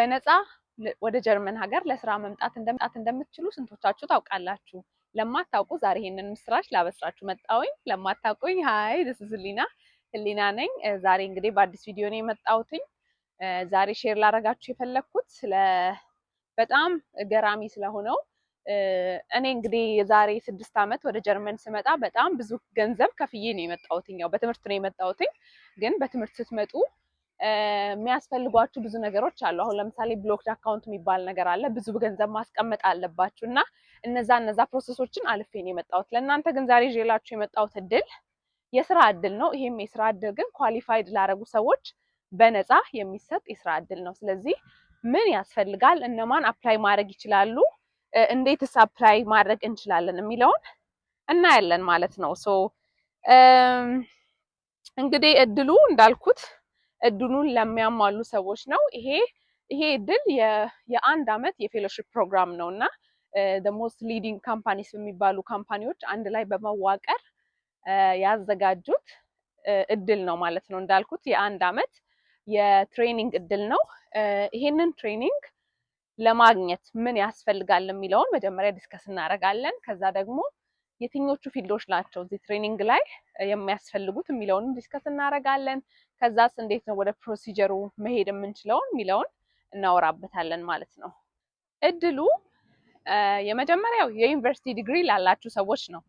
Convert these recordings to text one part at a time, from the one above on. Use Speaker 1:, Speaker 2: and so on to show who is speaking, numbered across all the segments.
Speaker 1: በነፃ ወደ ጀርመን ሀገር ለስራ መምጣት እንደምትችሉ ስንቶቻችሁ ታውቃላችሁ? ለማታውቁ ዛሬ ይሄንን ምስራች ላበስራችሁ መጣሁኝ። ለማታውቁኝ ሃይ this is ህሊና ነኝ። ዛሬ እንግዲህ በአዲስ ቪዲዮ ነው የመጣሁትኝ። ዛሬ ሼር ላደርጋችሁ የፈለኩት በጣም ገራሚ ስለሆነው እኔ እንግዲህ የዛሬ 6 ዓመት ወደ ጀርመን ስመጣ በጣም ብዙ ገንዘብ ከፍዬ ነው የመጣሁትኝ። ያው በትምህርት ነው የመጣሁትኝ። ግን በትምህርት ስትመጡ የሚያስፈልጓችሁ ብዙ ነገሮች አሉ። አሁን ለምሳሌ ብሎክድ አካውንት የሚባል ነገር አለ። ብዙ ገንዘብ ማስቀመጥ አለባችሁ እና እነዛ ፕሮሰሶችን አልፌ ነው የመጣሁት። ለእናንተ ግን ዛሬ ይዤላችሁ የመጣሁት እድል የስራ እድል ነው። ይሄም የስራ እድል ግን ኳሊፋይድ ላደረጉ ሰዎች በነፃ የሚሰጥ የስራ እድል ነው። ስለዚህ ምን ያስፈልጋል፣ እነማን አፕላይ ማድረግ ይችላሉ፣ እንዴትስ አፕላይ ማድረግ እንችላለን የሚለውን እናያለን ማለት ነው። እንግዲህ እድሉ እንዳልኩት እድሉን ለሚያሟሉ ሰዎች ነው። ይሄ እድል የአንድ አመት የፌሎሺፕ ፕሮግራም ነው እና the most leading companies የሚባሉ ካምፓኒዎች አንድ ላይ በመዋቀር ያዘጋጁት እድል ነው ማለት ነው። እንዳልኩት የአንድ አመት የትሬኒንግ እድል ነው። ይሄንን ትሬኒንግ ለማግኘት ምን ያስፈልጋል የሚለውን መጀመሪያ ዲስከስ እናደርጋለን። ከዛ ደግሞ የትኞቹ ፊልዶች ናቸው እዚህ ትሬኒንግ ላይ የሚያስፈልጉት የሚለውን ዲስከስ እናደርጋለን። ከዛስ እንዴት ነው ወደ ፕሮሲጀሩ መሄድ የምንችለውን የሚለውን እናወራበታለን ማለት ነው። እድሉ የመጀመሪያው የዩኒቨርሲቲ ዲግሪ ላላችሁ ሰዎች ነው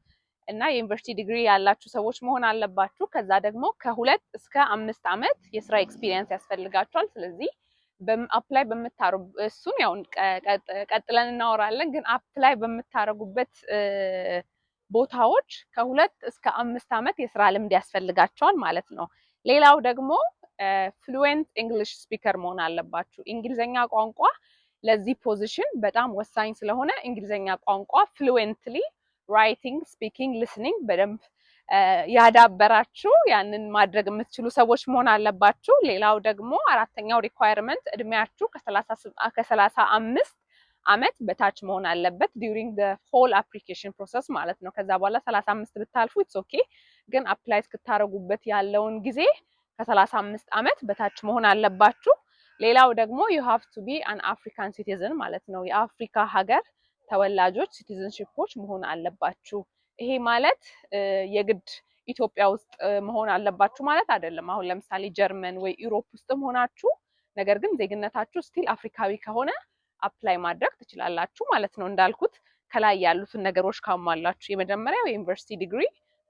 Speaker 1: እና የዩኒቨርሲቲ ዲግሪ ያላችሁ ሰዎች መሆን አለባችሁ። ከዛ ደግሞ ከ2 እስከ 5 ዓመት የስራ ኤክስፒሪየንስ ያስፈልጋችኋል። ስለዚህ አፕላይ በምታረጉ እሱን ያው ቀጥለን እናወራለን። ግን አፕላይ በምታረጉበት ቦታዎች ከ2 እስከ 5 ዓመት የስራ ልምድ ያስፈልጋቸዋል ማለት ነው። ሌላው ደግሞ ፍሉዌንት እንግሊሽ ስፒከር መሆን አለባችሁ። እንግሊዘኛ ቋንቋ ለዚህ ፖዚሽን በጣም ወሳኝ ስለሆነ እንግሊዘኛ ቋንቋ ፍሉዌንትሊ ራይቲንግ፣ ስፒኪንግ፣ ሊስኒንግ በደንብ ያዳበራችሁ ያንን ማድረግ የምትችሉ ሰዎች መሆን አለባችሁ። ሌላው ደግሞ አራተኛው ሪኳየርመንት እድሜያችሁ ከ35 ዓመት በታች መሆን አለበት ዲዩሪንግ the whole application process ማለት ነው። ከዛ በኋላ 35 ብታልፉ ኢትስ ኦኬ። ግን አፕላይ እስክታረጉበት ያለውን ጊዜ ከ35 ዓመት በታች መሆን አለባችሁ። ሌላው ደግሞ you have to be an African citizen ማለት ነው። የአፍሪካ ሀገር ተወላጆች ሲቲዝንሺፖች መሆን አለባችሁ። ይሄ ማለት የግድ ኢትዮጵያ ውስጥ መሆን አለባችሁ ማለት አይደለም። አሁን ለምሳሌ ጀርመን ወይ ዩሮፕ ውስጥም ሆናችሁ ነገር ግን ዜግነታችሁ ስቲል አፍሪካዊ ከሆነ አፕላይ ማድረግ ትችላላችሁ ማለት ነው። እንዳልኩት ከላይ ያሉትን ነገሮች ካሟላችሁ የመጀመሪያው የዩኒቨርሲቲ ዲግሪ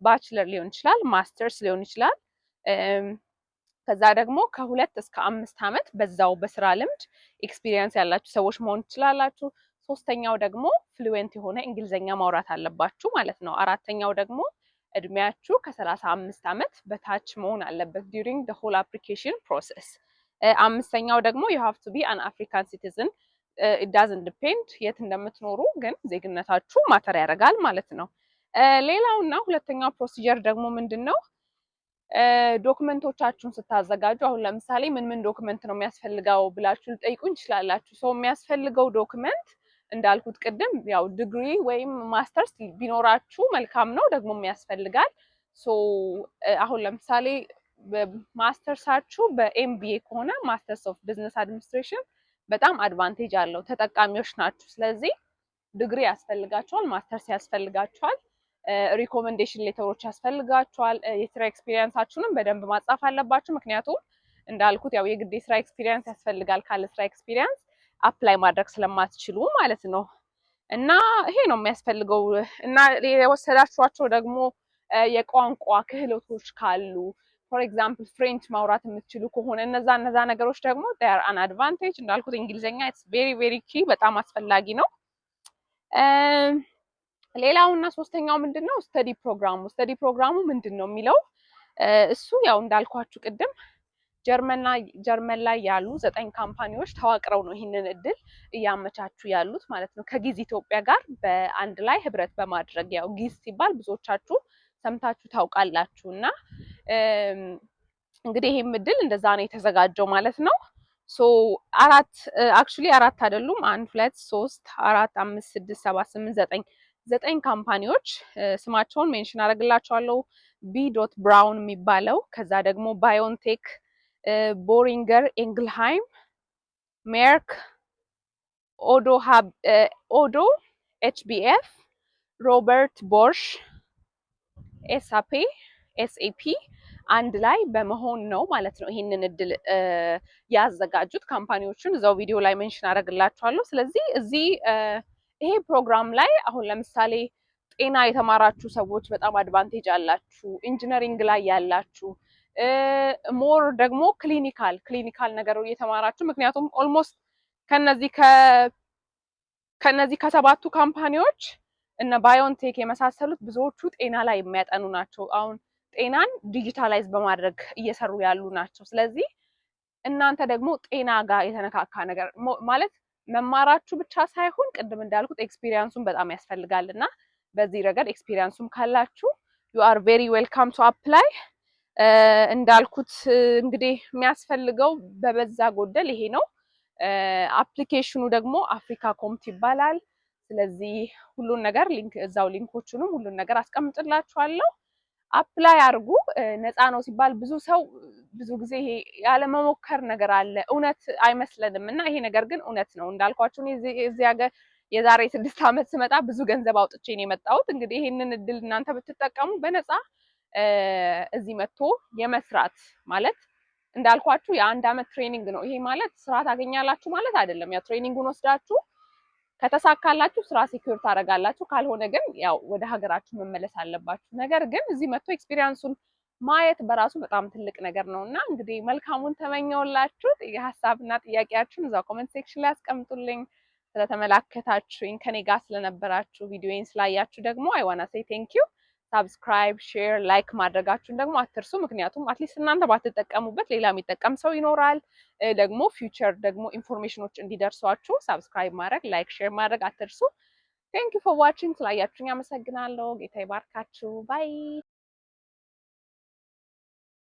Speaker 1: ባችለር ሊሆን ይችላል፣ ማስተርስ ሊሆን ይችላል። ከዛ ደግሞ ከ2 እስከ 5 ዓመት በዛው በስራ ልምድ ኤክስፒሪየንስ ያላችሁ ሰዎች መሆን ትችላላችሁ። ሶስተኛው ደግሞ ፍሉዌንት የሆነ እንግሊዘኛ ማውራት አለባችሁ ማለት ነው። አራተኛው ደግሞ እድሜያችሁ ከ35 ዓመት በታች መሆን አለበት during the whole application process። አምስተኛው ደግሞ you have to be an African citizen it doesn't depend የት እንደምትኖሩ ግን ዜግነታችሁ ማተር ያደርጋል ማለት ነው። ሌላውና ሁለተኛው ፕሮሲጀር ደግሞ ምንድነው? ዶክመንቶቻችሁን ስታዘጋጁ አሁን ለምሳሌ ምን ዶክመንት ነው የሚያስፈልገው ብላችሁ ልጠይቁኝ ትችላላችሁ። ሰው የሚያስፈልገው ዶክመንት እንዳልኩት ቅድም ያው ዲግሪ ወይም ማስተርስ ቢኖራችሁ መልካም ነው፣ ደግሞ ያስፈልጋል። አሁን ለምሳሌ ማስተርሳችሁ በኤምቢኤ ከሆነ ማስተርስ ኦፍ ቢዝነስ አድሚኒስትሬሽን በጣም አድቫንቴጅ አለው፣ ተጠቃሚዎች ናችሁ። ስለዚህ ዲግሪ ያስፈልጋችኋል፣ ማስተርስ ያስፈልጋችኋል፣ ሪኮሜንዴሽን ሌተሮች ያስፈልጋችኋል። የስራ ኤክስፒሪየንሳችሁንም በደንብ ማጻፍ አለባችሁ። ምክንያቱም እንዳልኩት ያው የግድ የስራ ኤክስፒሪየንስ ያስፈልጋል። ካለ ስራ ኤክስፒሪየንስ አፕላይ ማድረግ ስለማትችሉ ማለት ነው። እና ይሄ ነው የሚያስፈልገው። እና የወሰዳችኋቸው ደግሞ የቋንቋ ክህሎቶች ካሉ ፎር ኤግዛምፕል ፍሬንች ማውራት የምትችሉ ከሆነ እነዛ ነገሮች ደግሞ they are an advantage። እንዳልኩት እንግሊዘኛ it's very very key በጣም አስፈላጊ ነው። ሌላውና ሶስተኛው ምንድነው? ስተዲ ፕሮግራሙ ምንድነው የሚለው እሱ ያው እንዳልኳችሁ ቅድም ጀርመን ላይ ያሉ 9 ካምፓኒዎች ተዋቅረው ነው ይህንን እድል እያመቻቹ ያሉት ማለት ነው። ከጊዝ ኢትዮጵያ ጋር በአንድ ላይ ህብረት በማድረግ ያው ጊዝ ሲባል ብዙዎቻችሁ ሰምታችሁ ታውቃላችሁ። እና እንግዲህ ይሄም እድል እንደዛ ነው የተዘጋጀው ማለት ነው። አራት አይደሉም 1 2 3 4 5 6 7 8 9 ካምፓኒዎች ስማቸውን ሜንሽን አደርግላችኋለሁ። ቢ.ዶት ብራውን የሚባለው፣ ከዛ ደግሞ ባዮንቴክ፣ ቦሪንገር፣ ኤንግልሃይም፣ ሜርክ፣ ኦዶ ኤችቢኤፍ፣ ሮበርት ቦርሽ፣ ኤስኤፒ አንድ ላይ በመሆን ነው ማለት ነው ይህንን እድል ያዘጋጁት። ካምፓኒዎቹን እዛው ቪዲዮ ላይ ሜንሽን አደርግላችኋለሁ። ስለዚህ እዚህ ይሄ ፕሮግራም ላይ አሁን ለምሳሌ ጤና የተማራችሁ ሰዎች በጣም አድቫንቴጅ አላችሁ። ኢንጂነሪንግ ላይ ያላችሁ ሞር ደግሞ ክሊኒካል ነገር እየተማራችሁ ምክንያቱም ኦልሞስት ከነዚህ ከሰባቱ ካምፓኒዎች እነ ባዮንቴክ የመሳሰሉት ብዙዎቹ ጤና ላይ የሚያጠኑ ናቸው። አሁን ጤናን ዲጂታላይዝ በማድረግ እየሰሩ ያሉ ናቸው። ስለዚህ እናንተ ደግሞ ጤና ጋር የተነካካ ነገር ማለት መማራችሁ ብቻ ሳይሆን ቅድም እንዳልኩት ኤክስፒሪየንሱን በጣም ያስፈልጋል እና በዚህ ረገድ ኤክስፒሪየንሱም ካላችሁ ዩ አር ቬሪ ዌልካም ቱ አፕላይ። እንዳልኩት እንግዲህ የሚያስፈልገው በበዛ ጎደል ይሄ ነው። አፕሊኬሽኑ ደግሞ አፍሪካ ኮምት ይባላል። ስለዚህ ሁሉን ነገር እዛው ሊንኮቹንም ሁሉን ነገር አስቀምጥላችኋለሁ። አፕላይ አድርጉ። ነፃ ነው ሲባል ብዙ ሰው ብዙ ጊዜ ይሄ ያለመሞከር ነገር አለ። እውነት አይመስለንም እና ይሄ ነገር ግን እውነት ነው። እንዳልኳችሁ እዚህ ሀገር የዛሬ 6 ዓመት ስመጣ ብዙ ገንዘብ አውጥቼ ነው የመጣሁት። እንግዲህ ይሄንን እድል እናንተ ብትጠቀሙ በነፃ እዚህ መጥቶ የመስራት ማለት እንዳልኳችሁ የ1 ዓመት ትሬኒንግ ነው። ይሄ ማለት ስራ ታገኛላችሁ ማለት አይደለም። ያው ትሬኒንጉን ወስዳችሁ ከተሳካላችሁ ስራ ሴኩር ታደርጋላችሁ። ካልሆነ ግን ያው ወደ ሀገራችሁ መመለስ አለባችሁ። ነገር ግን እዚህ መጥቶ ኤክስፒሪየንሱን ማየት በራሱ በጣም ትልቅ ነገር ነው እና እንግዲህ መልካሙን ተመኘውላችሁ። የሀሳብና ጥያቄያችሁን እዛው ኮሜንት ሴክሽን ላይ አስቀምጡልኝ። ስለተመለከታችሁኝ ከኔ ጋር ስለነበራችሁ ቪዲዮዬን ስላያችሁ ደግሞ አይ ዋና ሴይ ቴንክ ዩ። ሳብስክራይብ፣ ሼር፣ ላይክ ማድረጋችሁን ደግሞ አትርሱ። ምክንያቱም አትሊስት እናንተ ባትጠቀሙበት ሌላ የሚጠቀም ሰው ይኖራል። ደግሞ ፊውቸር ደግሞ ኢንፎርሜሽኖች እንዲደርሷችሁ ሳብስክራይብ ማድረግ፣ ላይክ፣ ሼር ማድረግ አትርሱ። ቴንክ ዩ ፎር ዋቺንግ። ስላያችሁኝ አመሰግናለሁ። ጌታ ይባርካችሁ። ባይ